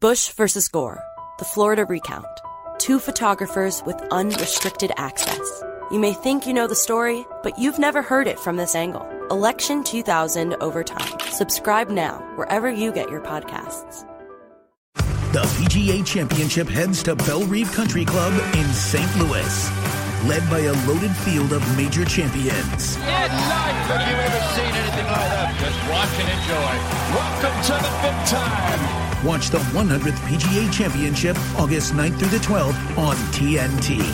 Bush versus Gore, the Florida recount. Two photographers with unrestricted access. You may think you know the story, but you've never heard it from this angle. Election 2000 Overtime. Subscribe now wherever you get your podcasts. The PGA Championship heads to Belle Reve Country Club in St. Louis. Led by a loaded field of major champions. In life, have you ever seen anything like that? Just watch and enjoy. Welcome to the big time. Watch the 100th PGA Championship August 9th through the 12th on TNT.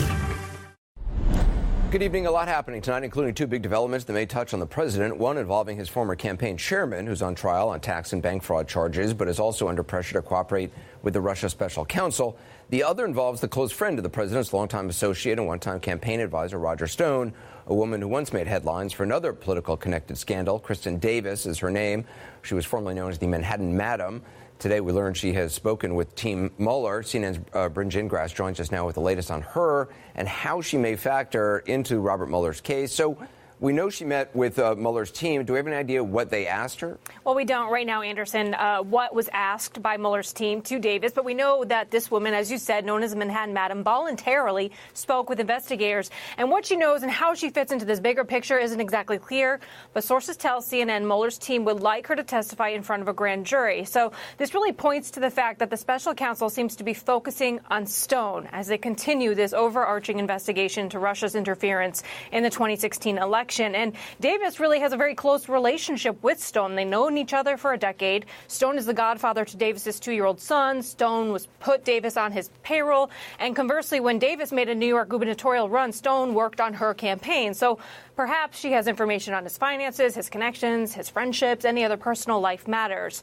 Good evening. A lot happening tonight, including two big developments that may touch on the president. One involving his former campaign chairman, who's on trial on tax and bank fraud charges, but is also under pressure to cooperate with the Russia special counsel. The other involves the close friend of the president's longtime associate and one-time campaign advisor, Roger Stone, a woman who once made headlines for another political connected scandal. Kristen Davis is her name. She was formerly known as the Manhattan Madam. Today, we learned she has spoken with Team Mueller. CNN's Bryn Gingras joins us now with the latest on her and how she may factor into Robert Mueller's case. So we know she met with Mueller's team. Do we have any idea what they asked her? Well, we don't right now, Anderson, what was asked by Mueller's team to Davis. But we know that this woman, as you said, known as the Manhattan Madam, voluntarily spoke with investigators. And what she knows and how she fits into this bigger picture isn't exactly clear. But sources tell CNN Mueller's team would like her to testify in front of a grand jury. So this really points to the fact that the special counsel seems to be focusing on Stone as they continue this overarching investigation into Russia's interference in the 2016 election. And Davis really has a very close relationship with Stone. They've known each other for a decade. Stone is the godfather to Davis's 2-year-old son. Stone was put Davis on his payroll. And conversely, when Davis made a New York gubernatorial run, Stone worked on her campaign. So perhaps she has information on his finances, his connections, his friendships, any other personal life matters.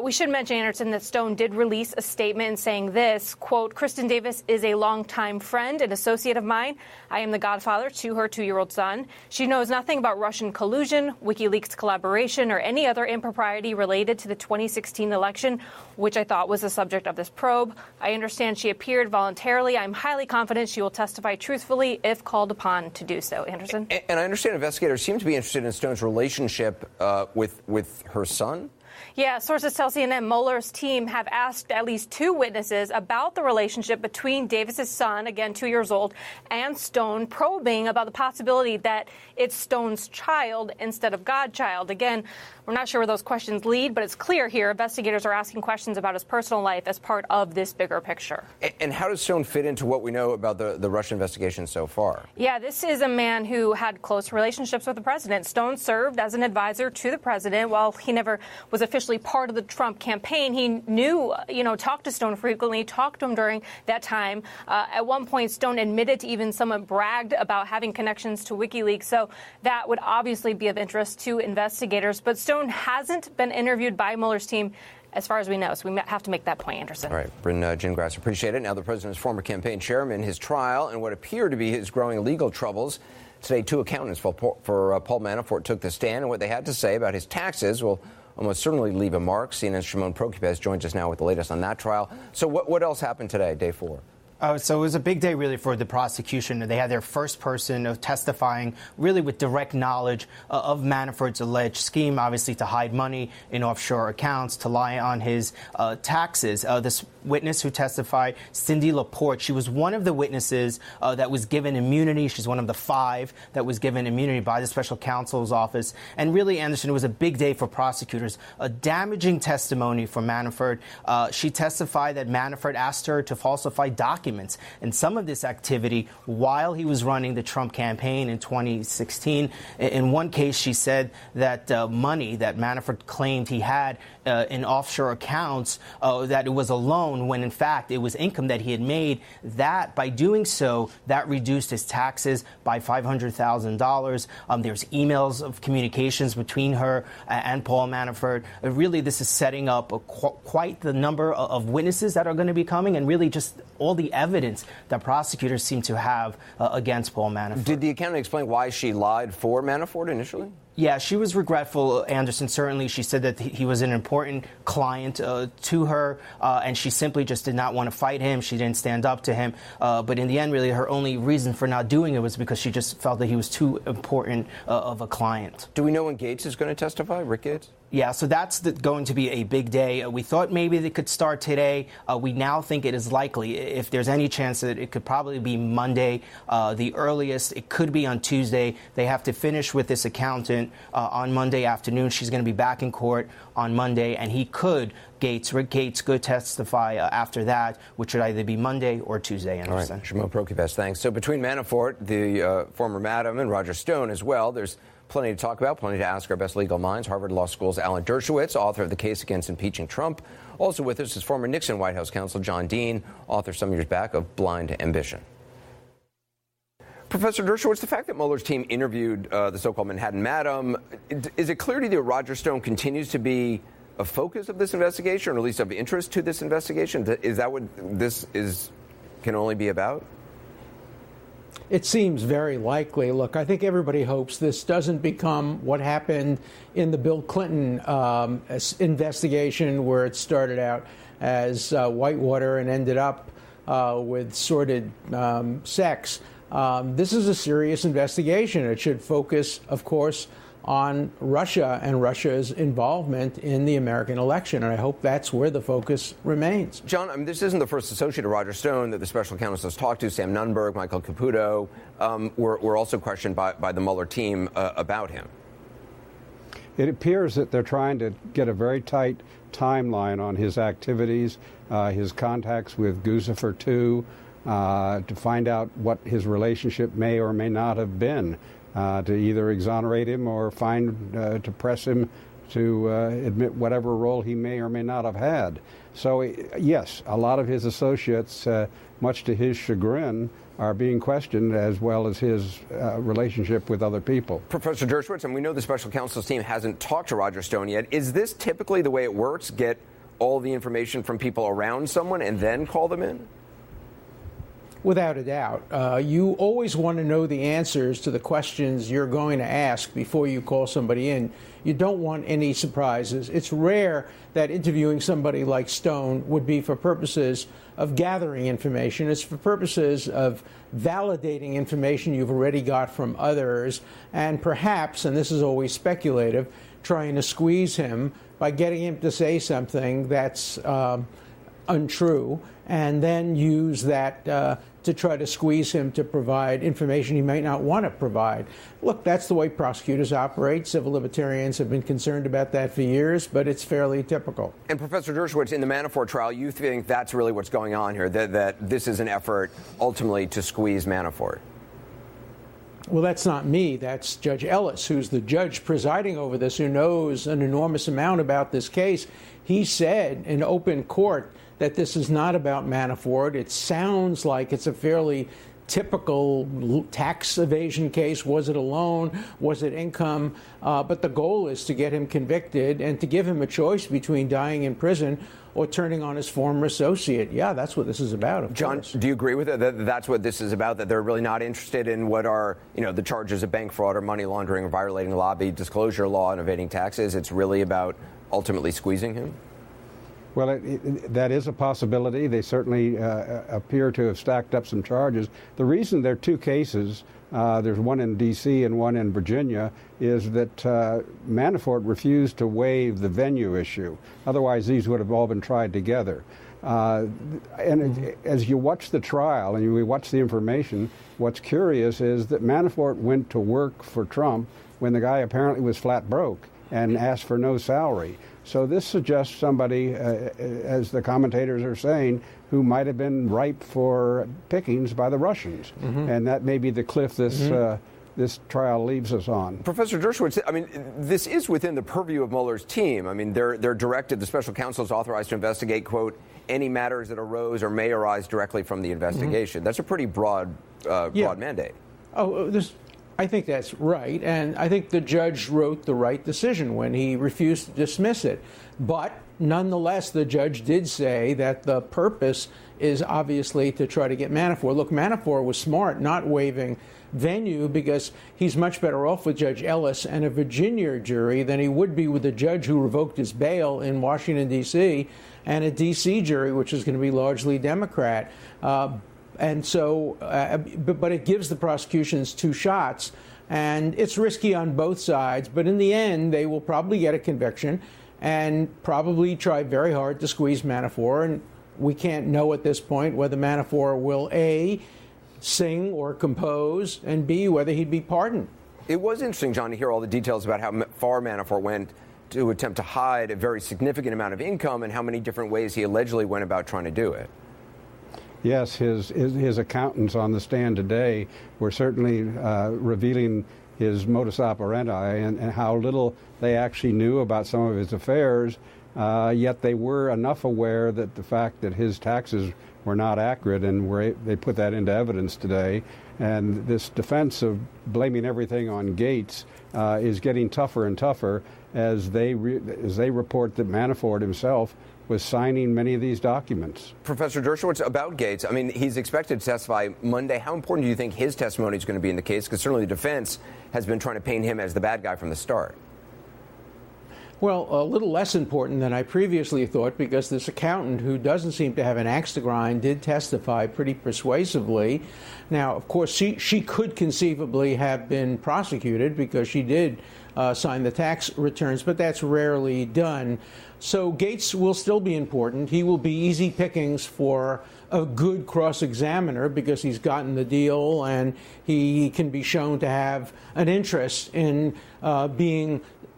We should mention, Anderson, that Stone did release a statement saying this, quote, Kristen Davis is a longtime friend and associate of mine. I am the godfather to her 2-year-old son. She knows nothing about Russian collusion, WikiLeaks collaboration, or any other impropriety related to the 2016 election, which I thought was the subject of this probe. I understand she appeared voluntarily. I'm highly confident she will testify truthfully if called upon to do so. Anderson? And I understand investigators seem to be interested in Stone's relationship with her son. Yeah, sources tell CNN Mueller's team have asked at least 2 witnesses about the relationship between Davis's son, again 2 years old, and Stone, probing about the possibility that it's Stone's child instead of godchild. Again, we're not sure where those questions lead, but it's clear here investigators are asking questions about his personal life as part of this bigger picture. And how does Stone fit into what we know about the Russia investigation so far? Yeah, this is a man who had close relationships with the president. Stone served as an advisor to the president. While he never was officially part of the Trump campaign, he knew, talked to Stone frequently, talked to him during that time. At one point, Stone admitted to even somewhat bragged about having connections to WikiLeaks. So that would obviously be of interest to investigators. But Stone hasn't been interviewed by Mueller's team as far as we know. So we have to make that point, Anderson. All right, Bryn Gingras, appreciate it. Now the president's former campaign chairman, his trial, and what appear to be his growing legal troubles. Today, 2 accountants for Paul Manafort took the stand, and what they had to say about his taxes will almost certainly leave a mark. CNN's Shimon Prokupecz joins us now with the latest on that trial. So what else happened today, day 4? So it was a big day, really, for the prosecution. They had their first person testifying, really with direct knowledge of Manafort's alleged scheme, obviously to hide money in offshore accounts, to lie on his taxes. This witness who testified, Cindy Laporte, she was one of the witnesses that was given immunity. She's one of the 5 that was given immunity by the special counsel's office. And really, Anderson, it was a big day for prosecutors. A damaging testimony from Manafort. She testified that Manafort asked her to falsify documents. And some of this activity while he was running the Trump campaign in 2016. In one case, she said that money that Manafort claimed he had in offshore accounts, that it was a loan when, in fact, it was income that he had made. That, by doing so, that reduced his taxes by $500,000. There's emails of communications between her and Paul Manafort. Really, this is setting up quite the number of witnesses that are going to be coming, and really just all the evidence that prosecutors seem to have against Paul Manafort. Did the accountant explain why she lied for Manafort initially? Yeah, she was regretful, Anderson. Certainly, she said that he was an important client to her, and she simply just did not want to fight him. She didn't stand up to him. But in the end, really, her only reason for not doing it was because she just felt that he was too important of a client. Do we know when Gates is going to testify, Rick Gates? Yeah, so that's going to be a big day. We thought maybe they could start today. We now think it is likely, if there's any chance that it could probably be Monday. The earliest, it could be on Tuesday. They have to finish with this accountant on Monday afternoon. She's going to be back in court on Monday, and Rick Gates could testify after that, which would either be Monday or Tuesday, Anderson. All right, Shimon Prokupecz, thanks. So between Manafort, the former Maddow, and Roger Stone as well, there's plenty to talk about, plenty to ask our best legal minds. Harvard Law School's Alan Dershowitz, author of The Case Against Impeaching Trump. Also with us is former Nixon White House counsel John Dean, author some years back of Blind Ambition. Professor Dershowitz, the fact that Mueller's team interviewed the so-called Manhattan Madam, is it clear to you that Roger Stone continues to be a focus of this investigation, or at least of interest to this investigation? Is that what this can only be about? It seems very likely. Look, I think everybody hopes this doesn't become what happened in the Bill Clinton investigation, where it started out as whitewater and ended up with sordid sex. This is a serious investigation. It should focus, of course, on Russia and Russia's involvement in the American election. And I hope that's where the focus remains. John, I mean, this isn't the first associate of Roger Stone that the special counsel has talked to. Sam Nunberg, Michael Caputo were also questioned by the Mueller team about him. It appears that they're trying to get a very tight timeline on his activities, his contacts with Guccifer II, to find out what his relationship may or may not have been. To either exonerate him or to press him to admit whatever role he may or may not have had. So, yes, a lot of his associates, much to his chagrin, are being questioned, as well as his relationship with other people. Professor Dershowitz, and we know the special counsel's team hasn't talked to Roger Stone yet. Is this typically the way it works? Get all the information from people around someone and then call them in? Without a doubt. You always want to know the answers to the questions you're going to ask before you call somebody in. You don't want any surprises. It's rare that interviewing somebody like Stone would be for purposes of gathering information. It's for purposes of validating information you've already got from others, and perhaps, and this is always speculative, trying to squeeze him by getting him to say something that's untrue, and then use that to try to squeeze him to provide information he might not want to provide. Look, that's the way prosecutors operate. Civil libertarians have been concerned about that for years, but it's fairly typical. And Professor Dershowitz, in the Manafort trial, you think that's really what's going on here, that this is an effort ultimately to squeeze Manafort? Well, that's not me. That's Judge Ellis, who's the judge presiding over this, who knows an enormous amount about this case. He said in open court that this is not about Manafort. It sounds like it's a fairly typical tax evasion case. Was it a loan? Was it income? But the goal is to get him convicted and to give him a choice between dying in prison or turning on his former associate. Yeah, that's what this is about, of John, course. do you agree with it, that that's what this is about, that they're really not interested in what are, the charges of bank fraud or money laundering or violating lobby disclosure law and evading taxes? It's really about ultimately squeezing him? Well, that is a possibility. They certainly appear to have stacked up some charges. The reason there are two cases, there's one in D.C. and one in Virginia, is that Manafort refused to waive the venue issue. Otherwise, these would have all been tried together. As you watch the trial and you watch the information, what's curious is that Manafort went to work for Trump when the guy apparently was flat broke and asked for no salary. So this suggests somebody, as the commentators are saying, who might have been ripe for pickings by the Russians. And that may be the cliff this trial leaves us on. Professor Dershowitz, I mean, this is within the purview of Mueller's team. I mean, they're directed, the special counsel is authorized to investigate, quote, any matters that arose or may arise directly from the investigation. That's a pretty broad mandate. I think that's right, and I think the judge wrote the right decision when he refused to dismiss it. But nonetheless, the judge did say that the purpose is obviously to try to get Manafort. Look, Manafort was smart not waiving venue because he's much better off with Judge Ellis and a Virginia jury than he would be with a judge who revoked his bail in Washington, D.C., and a D.C. jury, which is going to be largely Democrat. And so, but it gives the prosecutions two shots, and it's risky on both sides. But in the end, they will probably get a conviction and probably try very hard to squeeze Manafort. And we can't know at this point whether Manafort will, A, sing or compose, and B, whether he'd be pardoned. It was interesting, John, to hear all the details about how far Manafort went to attempt to hide a very significant amount of income and how many different ways he allegedly went about trying to do it. Yes, his accountants on the stand today were certainly revealing his modus operandi and how little they actually knew about some of his affairs, yet they were enough aware that the fact that his taxes were not accurate, and they put that into evidence today. And this defense of blaming everything on Gates is getting tougher and tougher as they report that Manafort himself was signing many of these documents. Professor Dershowitz, about Gates, I mean, he's expected to testify Monday. How important do you think his testimony is going to be in the case? Because certainly the defense has been trying to paint him as the bad guy from the start. Well, a little less important than I previously thought, because this accountant, who doesn't seem to have an axe to grind, did testify pretty persuasively. Now, of course, she could conceivably have been prosecuted because she did sign the tax returns, but that's rarely done. So Gates will still be important. He will be easy pickings for a good cross-examiner because he's gotten the deal and he can be shown to have an interest in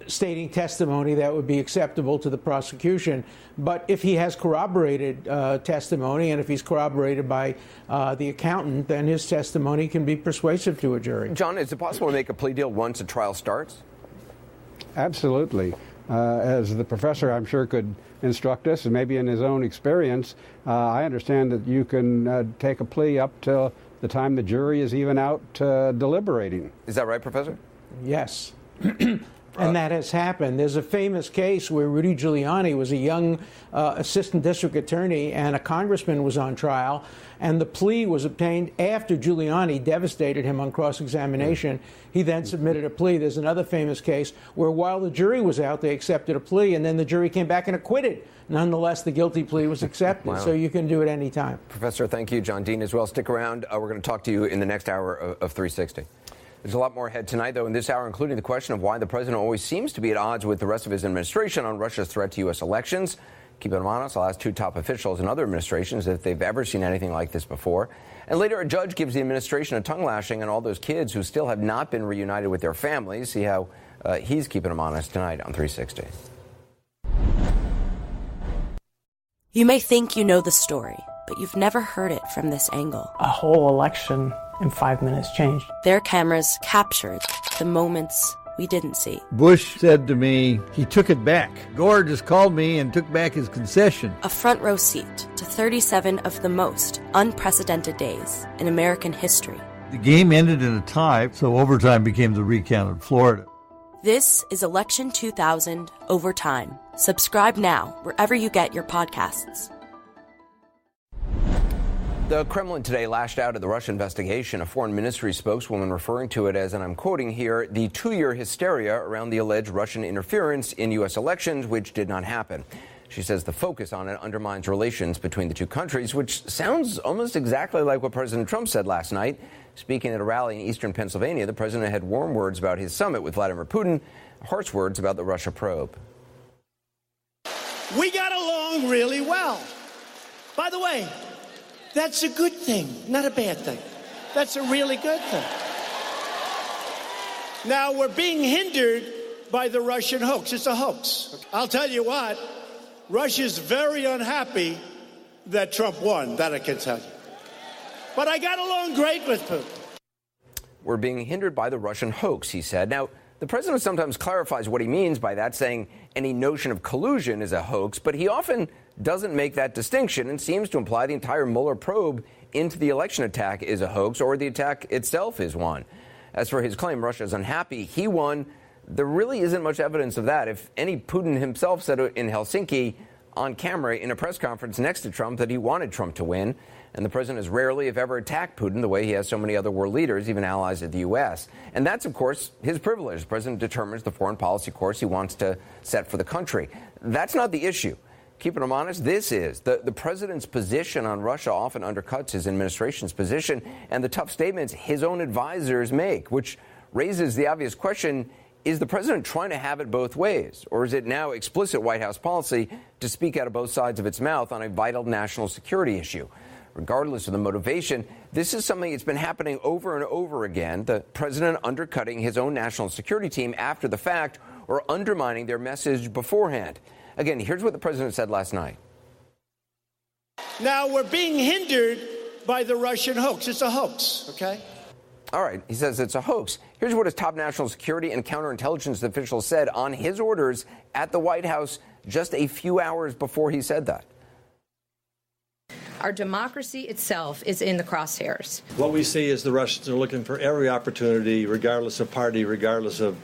stating testimony that would be acceptable to the prosecution. But if he has corroborated testimony, and if he's corroborated by the accountant, then his testimony can be persuasive to a jury. John, is it possible to make a plea deal once a trial starts? Absolutely. As the professor, I'm sure, could instruct us, and maybe in his own experience, I understand that you can take a plea up till the time the jury is even out deliberating. Is that right, Professor? Yes. And that has happened. There's a famous case where Rudy Giuliani was a young assistant district attorney and a congressman was on trial, and the plea was obtained after Giuliani devastated him on cross-examination. He then submitted a plea. There's another famous case where while the jury was out, they accepted a plea, and then the jury came back and acquitted. Nonetheless, the guilty plea was accepted. Wow. So you can do it any time. Professor, thank you. John Dean as well. Stick around. We're going to talk to you in the next hour of 360. There's a lot more ahead tonight, though, in this hour, including the question of why the president always seems to be at odds with the rest of his administration on Russia's threat to U.S. elections. Keep it on us. I'll ask two top officials in other administrations if they've ever seen anything like this before. And later, a judge gives the administration a tongue lashing on all those kids who still have not been reunited with their families. See how he's keeping them honest tonight on 360. You may think you know the story, but you've never heard it from this angle. A whole election in 5 minutes changed. Their cameras captured the moments we didn't see. Bush said to me, he took it back. Gore just called me and took back his concession. A front row seat to 37 of the most unprecedented days in American history. The game ended in a tie, so overtime became the recount in Florida. This is Election 2000 Overtime. Subscribe now wherever you get your podcasts. The Kremlin today lashed out at the Russia investigation, a foreign ministry spokeswoman referring to it as, and I'm quoting here, the 2-year hysteria around the alleged Russian interference in U.S. elections, which did not happen. She says the focus on it undermines relations between the two countries, which sounds almost exactly like what President Trump said last night. Speaking at a rally in eastern Pennsylvania, the president had warm words about his summit with Vladimir Putin, harsh words about the Russia probe. We got along really well. By the way, that's a good thing, not a bad thing. That's a really good thing. Now, we're being hindered by the Russian hoax. It's a hoax. I'll tell you what, Russia's very unhappy that Trump won, that I can tell you. But I got along great with Putin. We're being hindered by the Russian hoax, he said. Now, the president sometimes clarifies what he means by that, saying any notion of collusion is a hoax, but he often doesn't make that distinction and seems to imply the entire Mueller probe into the election attack is a hoax or the attack itself is one. As for his claim Russia is unhappy, he won, there really isn't much evidence of that. If any, Putin himself said in Helsinki, on camera in a press conference next to Trump that he wanted Trump to win. And the president has rarely, if ever, attacked Putin the way he has so many other world leaders, even allies of the U.S. And that's, of course, his privilege. The president determines the foreign policy course he wants to set for the country. That's not the issue. Keeping him honest, this is. The president's position on Russia often undercuts his administration's position and the tough statements his own advisors make, which raises the obvious question, is the president trying to have it both ways? Or is it now explicit White House policy to speak out of both sides of its mouth on a vital national security issue? Regardless of the motivation, this is something that's been happening over and over again, the president undercutting his own national security team after the fact or undermining their message beforehand. Again, here's what the president said last night. Now, we're being hindered by the Russian hoax. It's a hoax, okay? All right, he says it's a hoax. Here's what his top national security and counterintelligence officials said on his orders at the White House just a few hours before he said that. Our democracy itself is in the crosshairs. What we see is the Russians are looking for every opportunity, regardless of party, regardless of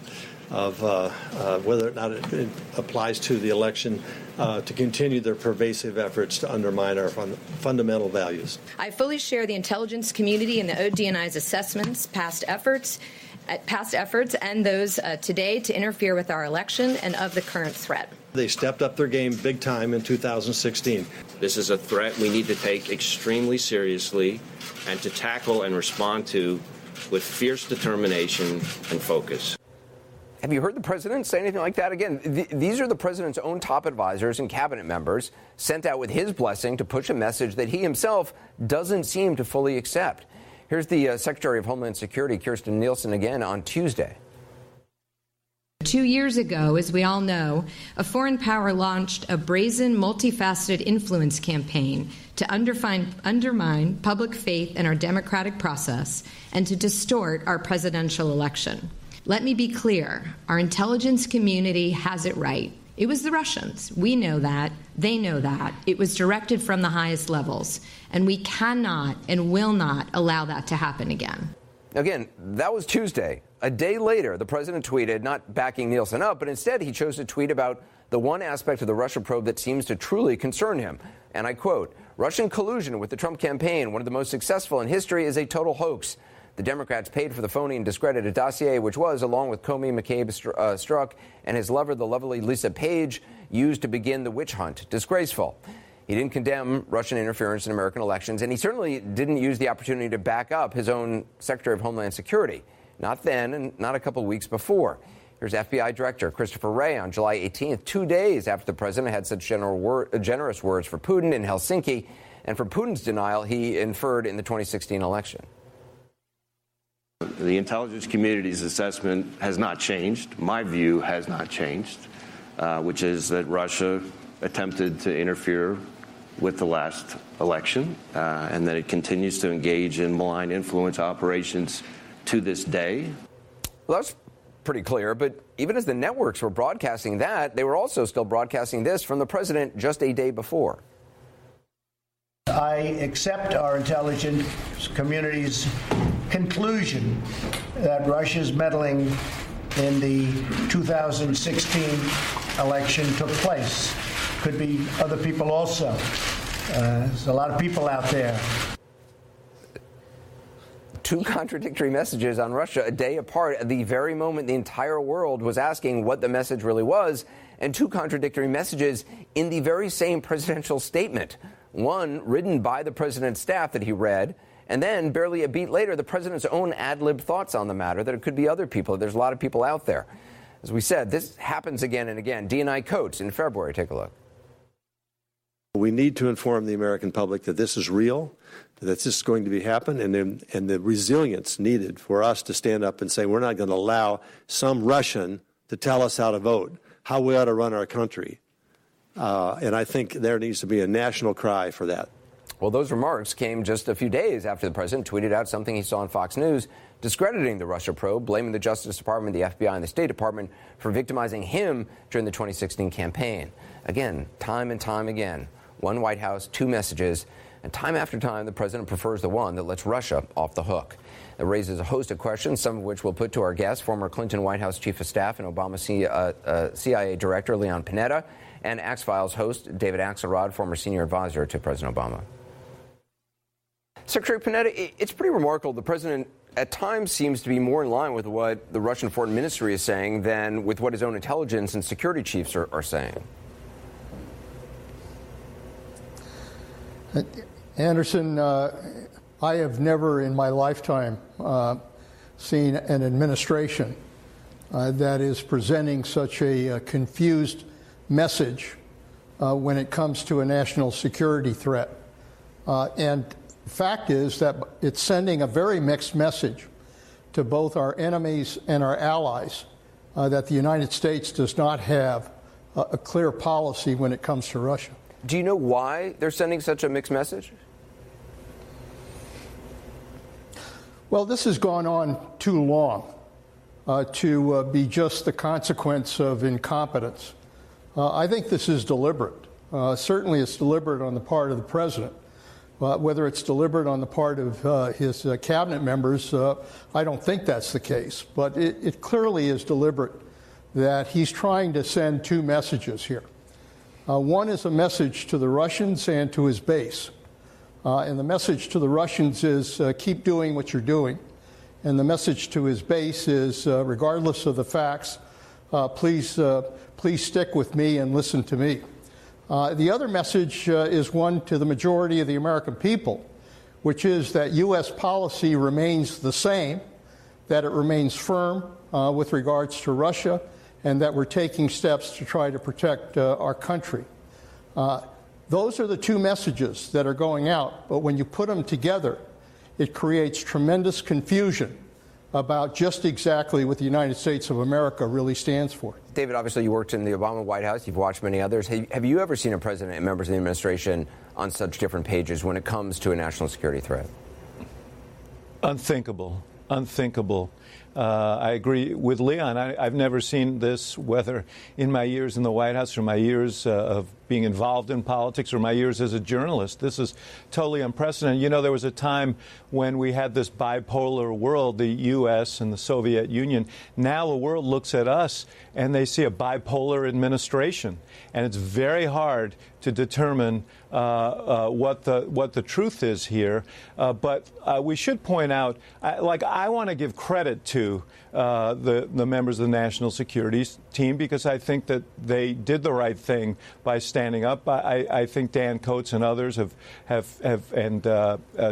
whether or not it applies to the election, to continue their pervasive efforts to undermine our fundamental values. I fully share the intelligence community and the ODNI's assessments, past efforts, and those today to interfere with our election and of the current threat. They stepped up their game big time in 2016. This is a threat we need to take extremely seriously and to tackle and respond to with fierce determination and focus. Have you heard the president say anything like that? Again, these are the president's own top advisors and cabinet members sent out with his blessing to push a message that he himself doesn't seem to fully accept. Here's the Secretary of Homeland Security, Kirstjen Nielsen, again on Tuesday. 2 years ago, as we all know, a foreign power launched a brazen, multifaceted influence campaign to undermine public faith in our democratic process and to distort our presidential election. Let me be clear. Our intelligence community has it right. It was the Russians. We know that. They know that. It was directed from the highest levels. And we cannot and will not allow that to happen again. Again, that was Tuesday. A day later, the president tweeted, not backing Nielsen up, but instead he chose to tweet about the one aspect of the Russia probe that seems to truly concern him. And I quote, Russian collusion with the Trump campaign, one of the most successful in history, is a total hoax. The Democrats paid for the phony and discredited dossier, which was, along with Comey, McCabe, Strzok, and his lover, the lovely Lisa Page, used to begin the witch hunt. Disgraceful. He didn't condemn Russian interference in American elections, and he certainly didn't use the opportunity to back up his own Secretary of Homeland Security. Not then, and not a couple of weeks before. Here's FBI Director Christopher Wray on July 18th, 2 days after the president had such generous words for Putin in Helsinki, and from Putin's denial he inferred in the 2016 election. The intelligence community's assessment has not changed. My view has not changed, which is that Russia attempted to interfere with the last election and that it continues to engage in malign influence operations to this day. Well, that's pretty clear, but even as the networks were broadcasting that, they were also still broadcasting this from the president just a day before. I accept our intelligence community's conclusion that Russia's meddling in the 2016 election took place. Could be other people also. There's a lot of people out there. Two contradictory messages on Russia a day apart at the very moment the entire world was asking what the message really was, and two contradictory messages in the very same presidential statement. One written by the president's staff that he read, and then barely a beat later, the president's own ad-lib thoughts on the matter that it could be other people. There's a lot of people out there. As we said, this happens again and again. DNI Coates in February. Take a look. We need to inform the American public that this is real, that this is going to happen, and the resilience needed for us to stand up and say we're not going to allow some Russian to tell us how to vote, how we ought to run our country. And I think there needs to be a national cry for that. Well, those remarks came just a few days after the president tweeted out something he saw on Fox News, discrediting the Russia probe, blaming the Justice Department, the FBI, and the State Department for victimizing him during the 2016 campaign. Again, time and time again, one White House, two messages, and time after time, the president prefers the one that lets Russia off the hook. It raises a host of questions, some of which we'll put to our guest, former Clinton White House Chief of Staff and Obama CIA Director Leon Panetta, and X-Files host David Axelrod, former senior advisor to President Obama. Secretary Panetta, it's pretty remarkable. The president at times seems to be more in line with what the Russian Foreign Ministry is saying than with what his own intelligence and security chiefs are saying. Anderson, I have never in my lifetime seen an administration that is presenting such a confused message when it comes to a national security threat. And the fact is that it's sending a very mixed message to both our enemies and our allies that the United States does not have a clear policy when it comes to Russia. Do you know why they're sending such a mixed message? Well, this has gone on too long to be just the consequence of incompetence. I think this is deliberate. Certainly it's deliberate on the part of the president. Whether it's deliberate on the part of his cabinet members, I don't think that's the case. But it clearly is deliberate that he's trying to send two messages here. One is a message to the Russians and to his base. And the message to the Russians is keep doing what you're doing. And the message to his base is, regardless of the facts, please stick with me and listen to me. The other message is one to the majority of the American people, which is that U.S. policy remains the same, that it remains firm with regards to Russia, and that we're taking steps to try to protect our country. Those are the two messages that are going out, but when you put them together, it creates tremendous confusion about just exactly what the United States of America really stands for. David, obviously you worked in the Obama White House. You've watched many others. Have you ever seen a president and members of the administration on such different pages when it comes to a national security threat? Unthinkable. Unthinkable. I agree with Leon. I've never seen this, whether in my years in the White House or my years of being involved in politics or my years as a journalist. This is totally unprecedented. You know, there was a time when we had this bipolar world, the U.S. and the Soviet Union. Now the world looks at us and they see a bipolar administration. And it's very hard to determine what the truth is here. But we should point out, I want to give credit to the members of the national security team because I think that they did the right thing by standing up. I think Dan Coates and others and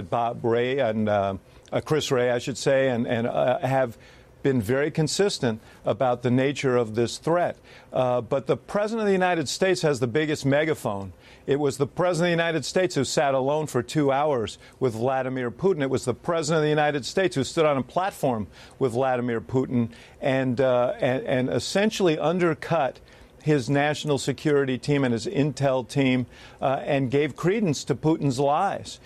Bob Ray and Chris Ray, I should say, and have been very consistent about the nature of this threat. But the President of the United States has the biggest megaphone. It was the President of the United States who sat alone for 2 hours with Vladimir Putin. It was the President of the United States who stood on a platform with Vladimir Putin and essentially undercut his national security team and his intel team and gave credence to Putin's lies.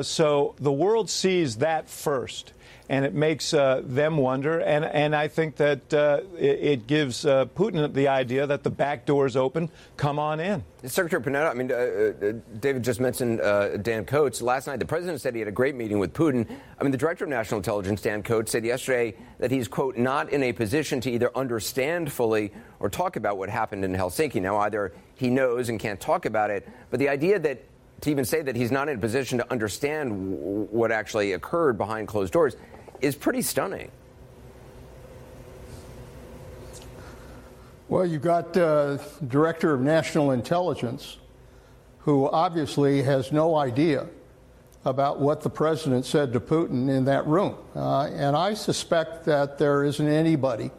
So the world sees that first. And it makes them wonder. And I think that it gives Putin the idea that the back door is open. Come on in. Secretary Panetta, I mean, David just mentioned Dan Coates. Last night, the president said he had a great meeting with Putin. I mean, the director of national intelligence, Dan Coates, said yesterday that he's, quote, not in a position to either understand fully or talk about what happened in Helsinki. Now, either he knows and can't talk about it, but the idea that to even say that he's not in a position to understand what actually occurred behind closed doors is pretty stunning. Well, you've got Director of National Intelligence, who obviously has no idea about what the president said to Putin in that room. And I suspect that there isn't anybody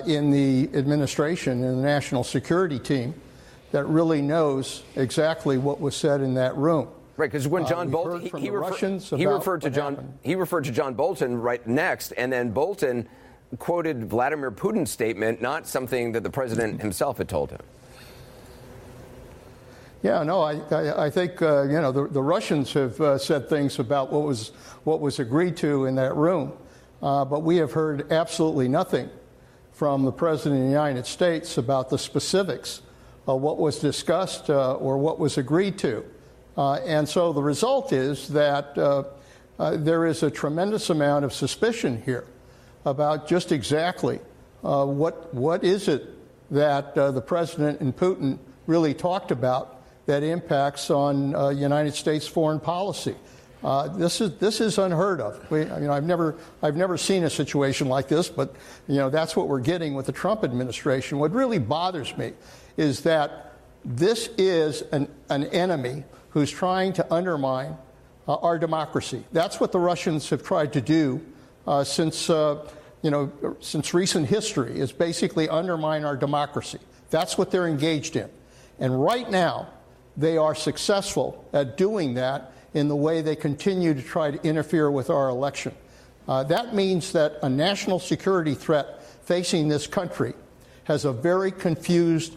in the administration and the national security team that really knows exactly what was said in that room. Right, because when John Bolton, he referred to John Bolton right next, and then Bolton quoted Vladimir Putin's statement, not something that the president himself had told him. Yeah, no, I think the Russians have said things about what was agreed to in that room, but we have heard absolutely nothing from the president of the United States about the specifics of what was discussed or what was agreed to. And so the result is that there is a tremendous amount of suspicion here about just exactly what is it that the president and Putin really talked about that impacts on United States foreign policy. This is unheard of. I've never seen a situation like this, but that's what we're getting with the Trump administration. What really bothers me is that this is an enemy who's trying to undermine our democracy. That's what the Russians have tried to do since recent history, is basically undermine our democracy. That's what they're engaged in. And right now, they are successful at doing that in the way they continue to try to interfere with our election. That means that a national security threat facing this country has a very confused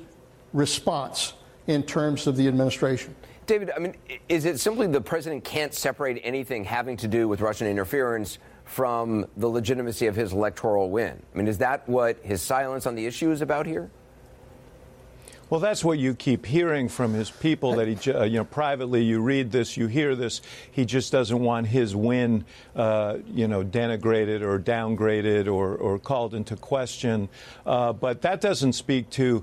response in terms of the administration. David, is it simply the president can't separate anything having to do with Russian interference from the legitimacy of his electoral win? Is that what his silence on the issue is about here? Well, that's what you keep hearing from his people, that he, privately, you read this, you hear this. He just doesn't want his win, denigrated or downgraded or called into question. But that doesn't speak to,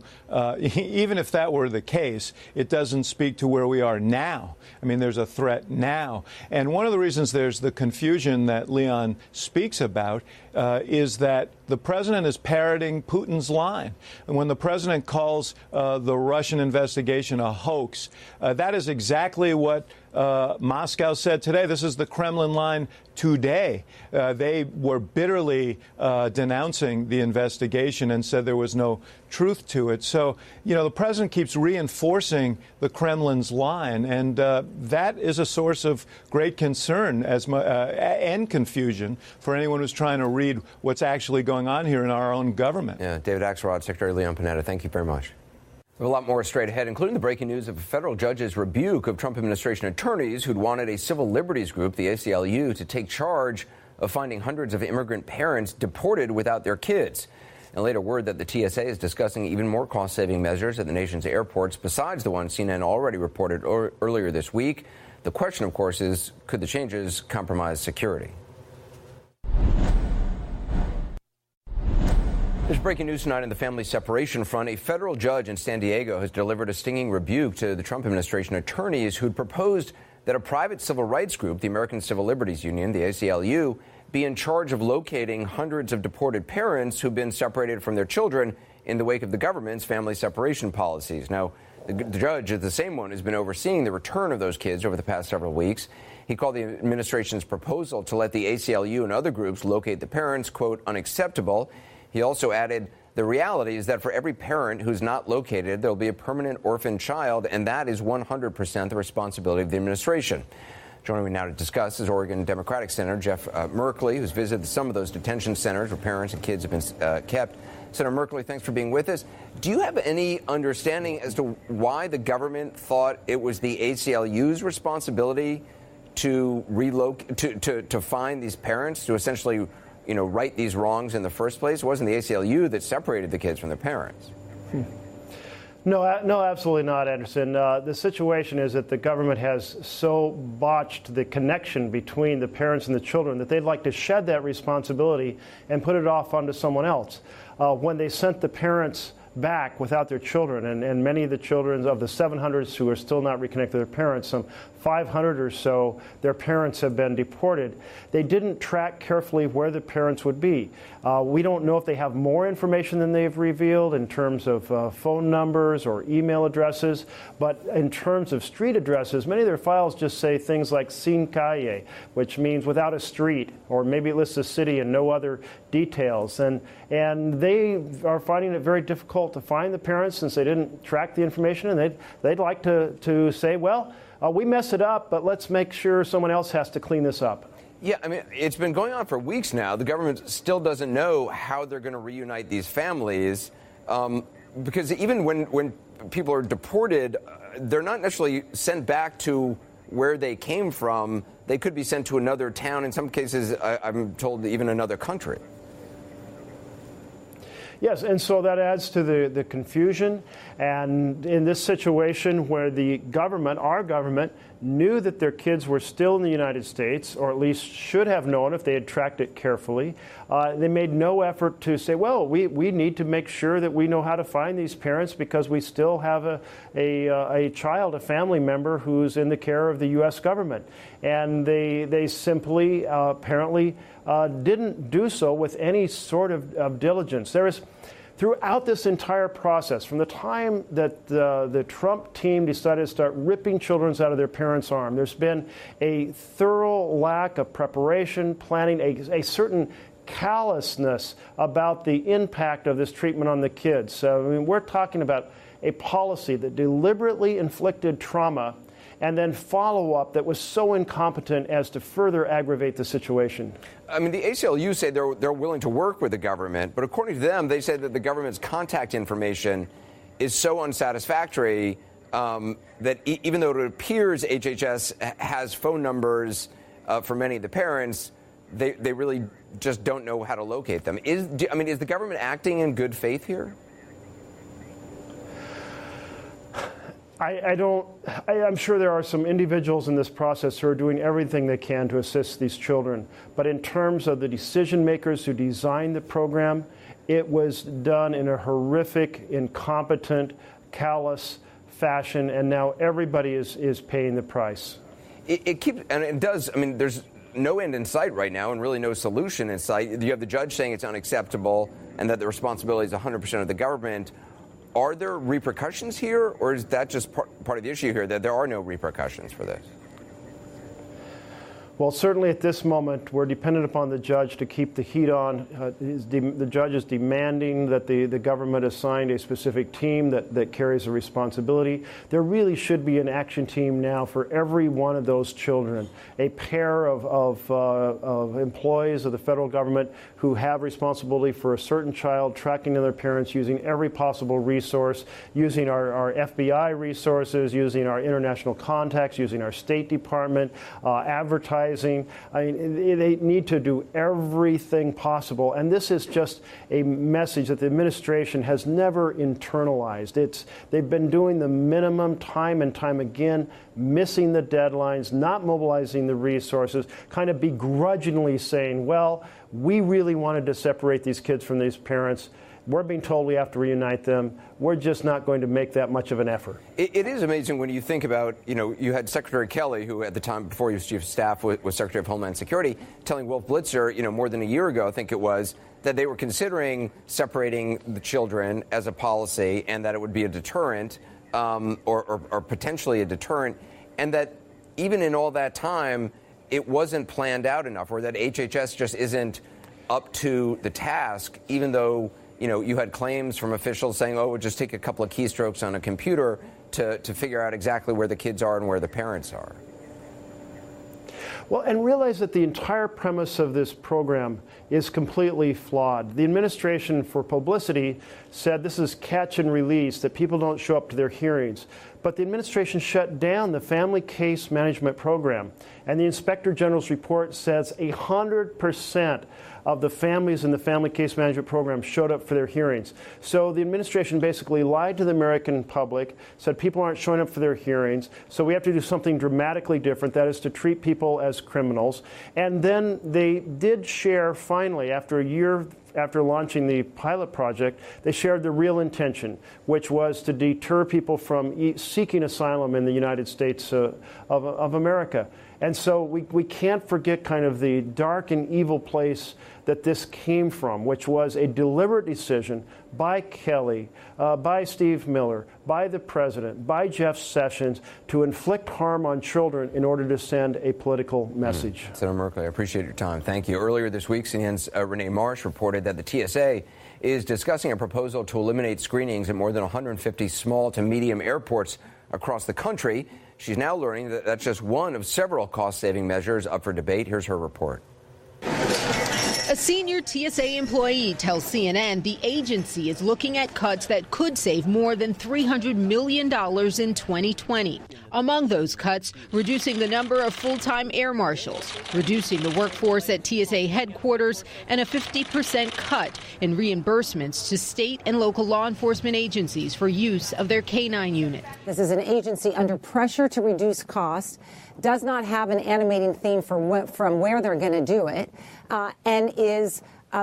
even if that were the case, it doesn't speak to where we are now. There's a threat now. And one of the reasons there's the confusion that Leon speaks about is that the president is parroting Putin's line. And when the president calls the Russian investigation a hoax, that is exactly what Moscow said today. This is the Kremlin line today. They were bitterly denouncing the investigation and said there was no truth to it. So, the president keeps reinforcing the Kremlin's line, and that is a source of great concern and confusion for anyone who's trying to read what's actually going on here in our own government. Yeah, David Axelrod, Secretary Leon Panetta, thank you very much. We have a lot more straight ahead, including the breaking news of a federal judge's rebuke of Trump administration attorneys who'd wanted a civil liberties group, the ACLU, to take charge of finding hundreds of immigrant parents deported without their kids. And later word that the TSA is discussing even more cost-saving measures at the nation's airports besides the ones CNN already reported earlier this week. The question, of course, is could the changes compromise security? There's breaking news tonight on the family separation front. A federal judge in San Diego has delivered a stinging rebuke to the Trump administration attorneys who'd proposed that a private civil rights group, the American Civil Liberties Union, the ACLU, be in charge of locating hundreds of deported parents who've been separated from their children in the wake of the government's family separation policies. Now, the judge is the same one who's been overseeing the return of those kids over the past several weeks. He called the administration's proposal to let the ACLU and other groups locate the parents, quote, unacceptable. He also added, the reality is that for every parent who's not located, there will be a permanent orphan child, and that is 100% the responsibility of the administration. Joining me now to discuss is Oregon Democratic Senator Jeff Merkley, who's visited some of those detention centers where parents and kids have been kept. Senator Merkley, thanks for being with us. Do you have any understanding as to why the government thought it was the ACLU's responsibility to relocate, to find these parents, to essentially right these wrongs in the first place? It wasn't the ACLU that separated the kids from their parents. No, absolutely not, Anderson. The situation is that the government has so botched the connection between the parents and the children that they'd like to shed that responsibility and put it off onto someone else. When they sent the parents back without their children, and many of the children of the 700s who are still not reconnected with their parents, some 500 or so, their parents have been deported. They didn't track carefully where the parents would be. We don't know if they have more information than they've revealed in terms of phone numbers or email addresses, but in terms of street addresses, many of their files just say things like sin calle, which means without a street, or maybe it lists a city and no other details. And they are finding it very difficult to find the parents since they didn't track the information, and they'd like to say, well, we mess it up, but let's make sure someone else has to clean this up. Yeah, it's been going on for weeks now. The government still doesn't know how they're going to reunite these families, because even when people are deported, they're not necessarily sent back to where they came from. They could be sent to another town. In some cases, I'm told even another country. Yes, and so that adds to the confusion. And in this situation where the government, our government, knew that their kids were still in the United States, or at least should have known if they had tracked it carefully, they made no effort to say, well, we need to make sure that we know how to find these parents because we still have a child, a family member who's in the care of the U.S. government. And they simply apparently didn't do so with any sort of diligence. There is, throughout this entire process, from the time that the Trump team decided to start ripping children out of their parents' arms, there's been a thorough lack of preparation, planning, a certain callousness about the impact of this treatment on the kids. So, I mean, we're talking about a policy that deliberately inflicted trauma and then follow-up that was so incompetent as to further aggravate the situation. I mean, the ACLU say they're willing to work with the government, but according to them, they say that the government's contact information is so unsatisfactory that even though it appears HHS has phone numbers for many of the parents, they really just don't know how to locate them. Is the government acting in good faith here? I'm sure there are some individuals in this process who are doing everything they can to assist these children. But in terms of the decision makers who designed the program, it was done in a horrific, incompetent, callous fashion, and now everybody is paying the price. It does. I mean, there's no end in sight right now and really no solution in sight. You have the judge saying it's unacceptable and that the responsibility is 100% of the government. Are there repercussions here, or is that just part of the issue here, that there are no repercussions for this? Well, certainly at this moment, we're dependent upon the judge to keep the heat on. The judge is demanding that the government assign a specific team that carries the responsibility. There really should be an action team now for every one of those children, a pair of employees of the federal government who have responsibility for a certain child, tracking their parents, using every possible resource, using our FBI resources, using our international contacts, using our State Department, advertising. I mean, they need to do everything possible. And this is just a message that the administration has never internalized. They've been doing the minimum time and time again, missing the deadlines, not mobilizing the resources, kind of begrudgingly saying, well, we really wanted to separate these kids from these parents. We're being told we have to reunite them. We're just not going to make that much of an effort. It is amazing when you think about, you had Secretary Kelly, who at the time before he was Chief of Staff was Secretary of Homeland Security, telling Wolf Blitzer, more than a year ago, I think it was, that they were considering separating the children as a policy and that it would be a deterrent or potentially a deterrent, and that even in all that time, it wasn't planned out enough, or that HHS just isn't up to the task, even though you had claims from officials saying, oh, it would just take a couple of keystrokes on a computer to figure out exactly where the kids are and where the parents are. Well, and realize that the entire premise of this program is completely flawed. The administration, for publicity, said this is catch and release, that people don't show up to their hearings. But the administration shut down the Family Case Management Program. And the Inspector General's report says 100% of the families in the Family Case Management Program showed up for their hearings. So the administration basically lied to the American public, said people aren't showing up for their hearings, so we have to do something dramatically different, that is to treat people as criminals. And then they did share, finally, after a year after launching the pilot project, they shared the real intention, which was to deter people from seeking asylum in the United States of America. And so we can't forget kind of the dark and evil place that this came from, which was a deliberate decision by Kelly, by Steve Miller, by the president, by Jeff Sessions to inflict harm on children in order to send a political message. Senator Merkley, I appreciate your time. Thank you. Earlier this week, CNN's Renee Marsh reported that the TSA is discussing a proposal to eliminate screenings at more than 150 small to medium airports across the country. She's now learning that that's just one of several cost-saving measures up for debate. Here's her report. A senior TSA employee tells CNN the agency is looking at cuts that could save more than $300 million in 2020. Among those cuts, reducing the number of full-time air marshals, reducing the workforce at TSA headquarters, and a 50% cut in reimbursements to state and local law enforcement agencies for use of their K-9 unit. This is an agency under pressure to reduce costs, does not have an animating theme from where they're going to do it, and is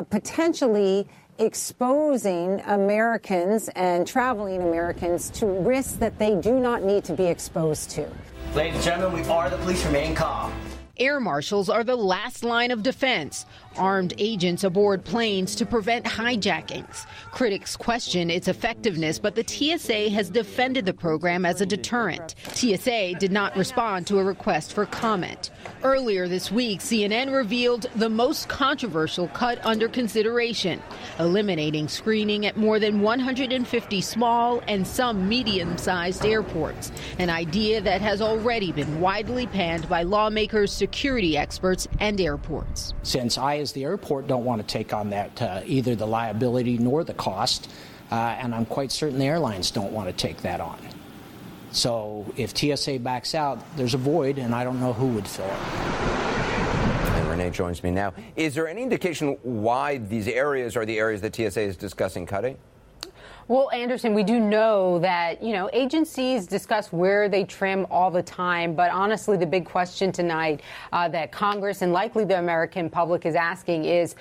potentially exposing Americans and traveling Americans to risks that they do not need to be exposed to. Ladies and gentlemen, we are the police. Remain calm. Air marshals are the last line of defense, armed agents aboard planes to prevent hijackings. Critics question its effectiveness, but the TSA has defended the program as a deterrent. TSA did not respond to a request for comment. Earlier this week, CNN revealed the most controversial cut under consideration, eliminating screening at more than 150 small and some medium-sized airports, an idea that has already been widely panned by lawmakers, security experts, and airports. Since I, as the airport, don't want to take on that, either the liability nor the cost, and I'm quite certain the airlines don't want to take that on. So if TSA backs out, there's a void, and I don't know who would fill it. And Renee joins me now. Is there any indication why these areas are the areas that TSA is discussing cutting? Well, Anderson, we do know that, agencies discuss where they trim all the time. But honestly, the big question tonight that Congress and likely the American public is asking is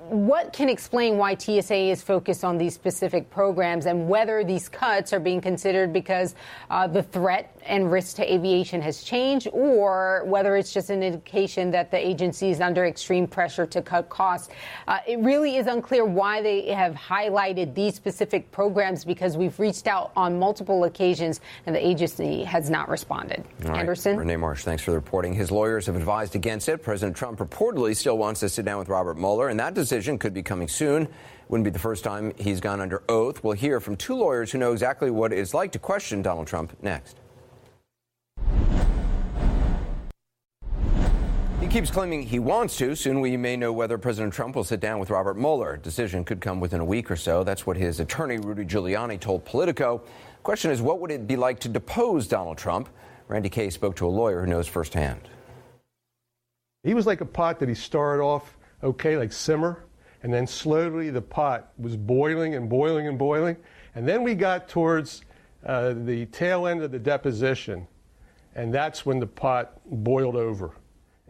what can explain why TSA is focused on these specific programs and whether these cuts are being considered because the threat and risk to aviation has changed, or whether it's just an indication that the agency is under extreme pressure to cut costs. It really is unclear why they have highlighted these specific programs, because we've reached out on multiple occasions and the agency has not responded. All right. Anderson? Renee Marsh, thanks for the reporting. His lawyers have advised against it. President Trump reportedly still wants to sit down with Robert Mueller, and that decision could be coming soon. Wouldn't be the first time he's gone under oath. We'll hear from two lawyers who know exactly what it's like to question Donald Trump next. He keeps claiming he wants to. Soon we may know whether President Trump will sit down with Robert Mueller. Decision could come within a week or so. That's what his attorney, Rudy Giuliani, told Politico. Question is, what would it be like to depose Donald Trump? Randy Kay spoke to a lawyer who knows firsthand. He was like a pot that he started off okay, like simmer, and then slowly the pot was boiling and boiling and boiling. And then we got towards the tail end of the deposition, and that's when the pot boiled over.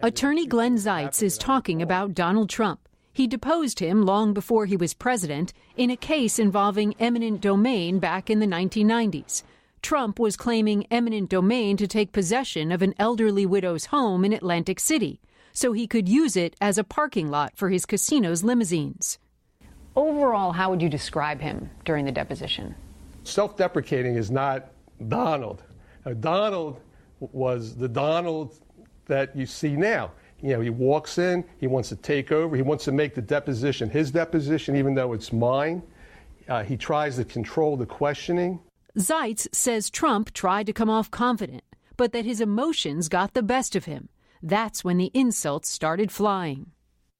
Attorney Glenn Zeitz is talking about Donald Trump. He deposed him long before he was president in a case involving eminent domain back in the 1990s. Trump was claiming eminent domain to take possession of an elderly widow's home in Atlantic City so he could use it as a parking lot for his casino's limousines. Overall, how would you describe him during the deposition? Self-deprecating is not Donald. Donald was the Donald that you see now. He walks in, he wants to take over, he wants to make the deposition his deposition, even though it's mine. He tries to control the questioning. Zeitz says Trump tried to come off confident, but that his emotions got the best of him. That's when the insults started flying.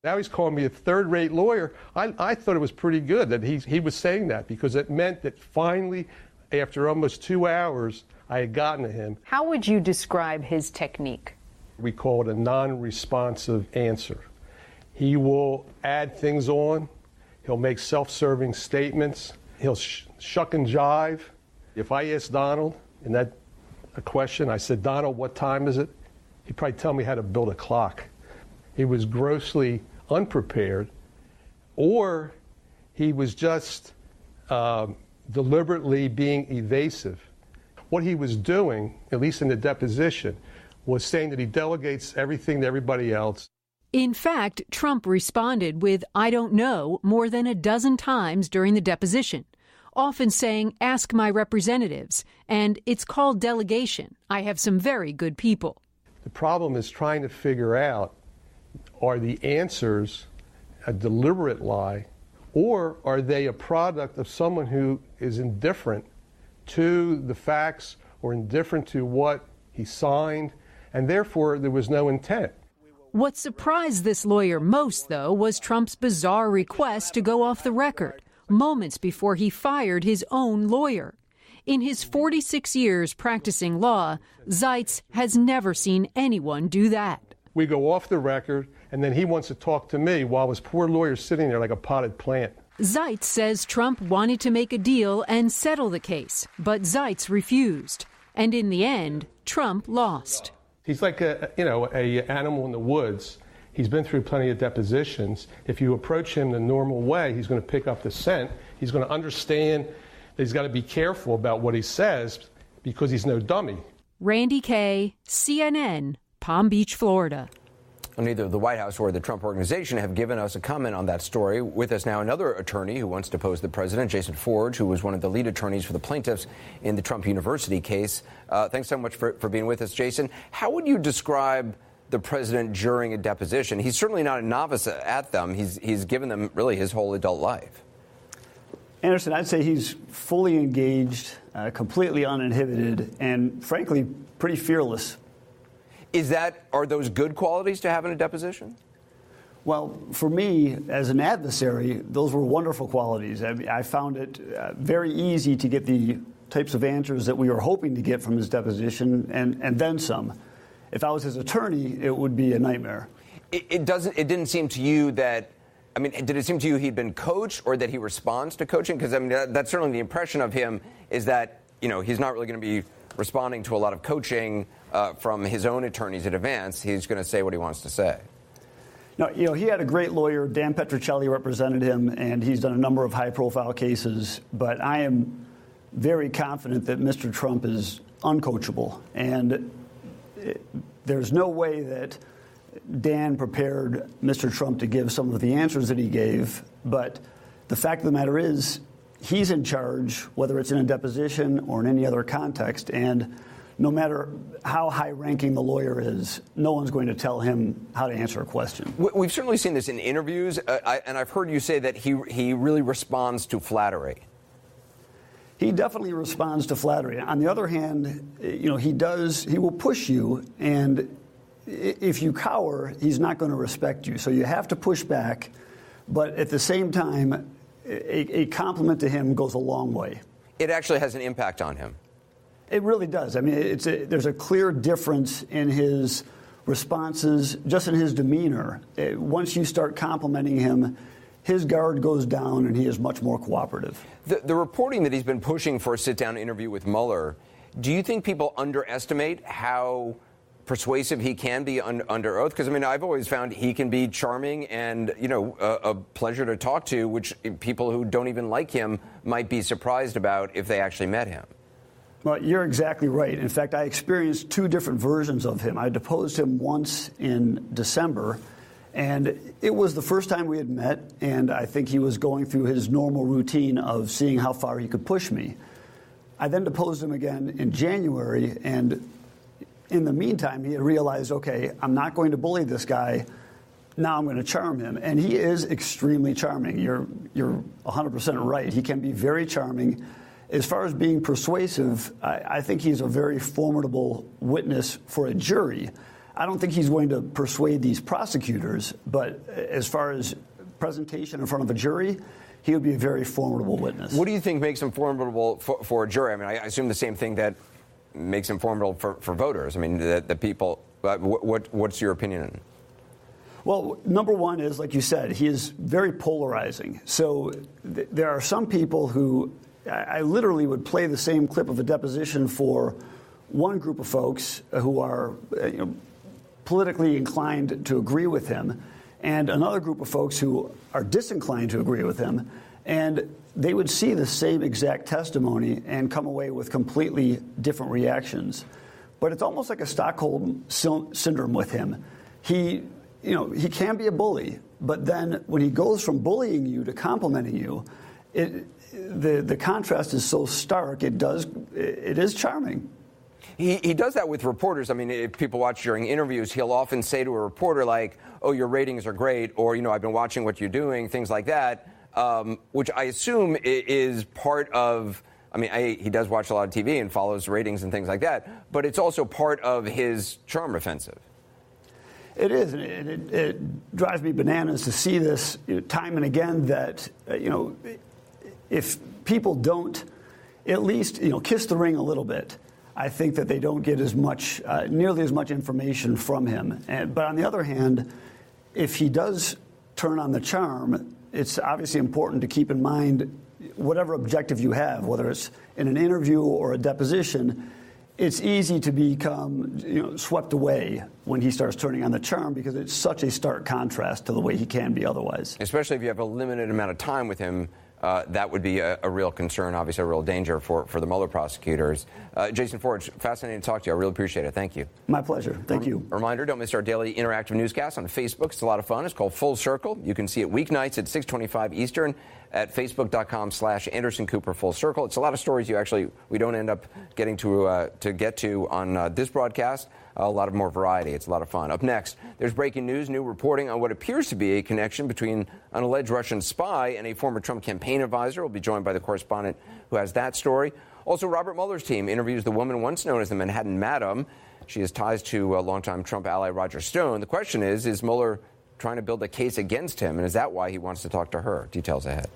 Now he's calling me a third-rate lawyer. I thought it was pretty good that he was saying that, because it meant that finally, after almost 2 hours, I had gotten to him. How would you describe his technique? We call it a non-responsive answer. He will add things on. He'll make self-serving statements. He'll shuck and jive. If I asked Donald in that a question, I said, Donald, what time is it? He'd probably tell me how to build a clock. He was grossly unprepared, or he was just deliberately being evasive. What he was doing, at least in the deposition, was saying that he delegates everything to everybody else. In fact, Trump responded with, I don't know, more than a dozen times during the deposition, often saying, ask my representatives, and it's called delegation. I have some very good people. The problem is trying to figure out, are the answers a deliberate lie, or are they a product of someone who is indifferent to the facts or indifferent to what he signed, and therefore there was no intent. What surprised this lawyer most, though, was Trump's bizarre request to go off the record, moments before he fired his own lawyer. In his 46 years practicing law, Zeitz has never seen anyone do that. We go off the record, and then he wants to talk to me while his poor lawyer's sitting there like a potted plant. Zeitz says Trump wanted to make a deal and settle the case, but Zeitz refused. And in the end, Trump lost. He's like a animal in the woods. He's been through plenty of depositions. If you approach him the normal way, he's going to pick up the scent. He's going to understand that he's got to be careful about what he says because he's no dummy. Randy Kaye, CNN, Palm Beach, Florida. Neither the White House or the Trump Organization have given us a comment on that story. With us now, another attorney who wants to depose the president, Jason Forge, who was one of the lead attorneys for the plaintiffs in the Trump University case. Thanks so much for being with us, Jason. How would you describe the president during a deposition? He's certainly not a novice at them. He's given them really his whole adult life. Anderson, I'd say he's fully engaged, completely uninhibited, and frankly, pretty fearless. Are those good qualities to have in a deposition? Well, for me, as an adversary, those were wonderful qualities. I found it very easy to get the types of answers that we were hoping to get from his deposition, and then some. If I was his attorney, it would be a nightmare. It didn't seem to you that, did it seem to you he'd been coached or that he responds to coaching? Because, that's certainly the impression of him is that, he's not really going to be responding to a lot of coaching from his own attorneys at Advance. He's going to say what he wants to say. No, he had a great lawyer. Dan Petrocelli represented him, and he's done a number of high-profile cases. But I am very confident that Mr. Trump is uncoachable. And there's no way that Dan prepared Mr. Trump to give some of the answers that he gave. But the fact of the matter is, he's in charge, whether it's in a deposition or in any other context. And no matter how high-ranking the lawyer is, no one's going to tell him how to answer a question. We've certainly seen this in interviews, and I've heard you say that he really responds to flattery. He definitely responds to flattery. On the other hand, he will push you, and if you cower, he's not going to respect you. So you have to push back, but at the same time, a compliment to him goes a long way. It actually has an impact on him. It really does. There's a clear difference in his responses, just in his demeanor. Once you start complimenting him, his guard goes down and he is much more cooperative. The reporting that he's been pushing for a sit-down interview with Mueller, do you think people underestimate how persuasive he can be under oath? Because, I've always found he can be charming and, a pleasure to talk to, which people who don't even like him might be surprised about if they actually met him. Well, you're exactly right. In fact, I experienced two different versions of him. I deposed him once in December, and it was the first time we had met, and I think he was going through his normal routine of seeing how far he could push me. I then deposed him again in January, and in the meantime, he had realized, okay, I'm not going to bully this guy. Now I'm going to charm him. And he is extremely charming. You're 100% right. He can be very charming. As far as being persuasive, I think he's a very formidable witness for a jury. I don't think he's going to persuade these prosecutors, but as far as presentation in front of a jury, he would be a very formidable witness. What do you think makes him formidable for a jury? I assume the same thing that makes him formidable for voters. The people. What's your opinion? Well, number one is, like you said, he is very polarizing. So there are some people who I literally would play the same clip of a deposition for one group of folks who are politically inclined to agree with him, and another group of folks who are disinclined to agree with him, and they would see the same exact testimony and come away with completely different reactions. But it's almost like a Stockholm syndrome with him. He can be a bully, but then when he goes from bullying you to complimenting you, the contrast is so stark. It is charming. He does that with reporters. If people watch during interviews, he'll often say to a reporter like, "Oh, your ratings are great," or "I've been watching what you're doing," things like that, which I assume is part of. He does watch a lot of TV and follows ratings and things like that, but it's also part of his charm offensive. It is, and it drives me bananas to see this time and again that, if people don't at least, kiss the ring a little bit, I think that they don't get as much, nearly as much information from him. But on the other hand, if he does turn on the charm, it's obviously important to keep in mind whatever objective you have, whether it's in an interview or a deposition. It's easy to become swept away when he starts turning on the charm because it's such a stark contrast to the way he can be otherwise. Especially if you have a limited amount of time with him, that would be a real concern, obviously a real danger for the Mueller prosecutors. Jason Forge, fascinating to talk to you. I really appreciate it. Thank you. My pleasure. Thank you. Reminder, don't miss our daily interactive newscast on Facebook. It's a lot of fun. It's called Full Circle. You can see it weeknights at 6:25 Eastern at facebook.com/Anderson Cooper Full Circle. It's a lot of stories we don't end up getting to get to on this broadcast. A lot of more variety. It's a lot of fun. Up next, there's breaking news, new reporting on what appears to be a connection between an alleged Russian spy and a former Trump campaign advisor. We'll be joined by the correspondent who has that story. Also, Robert Mueller's team interviews the woman once known as the Manhattan Maddow. She has ties to longtime Trump ally Roger Stone. The question is Mueller trying to build a case against him, and is that why he wants to talk to her? Details ahead.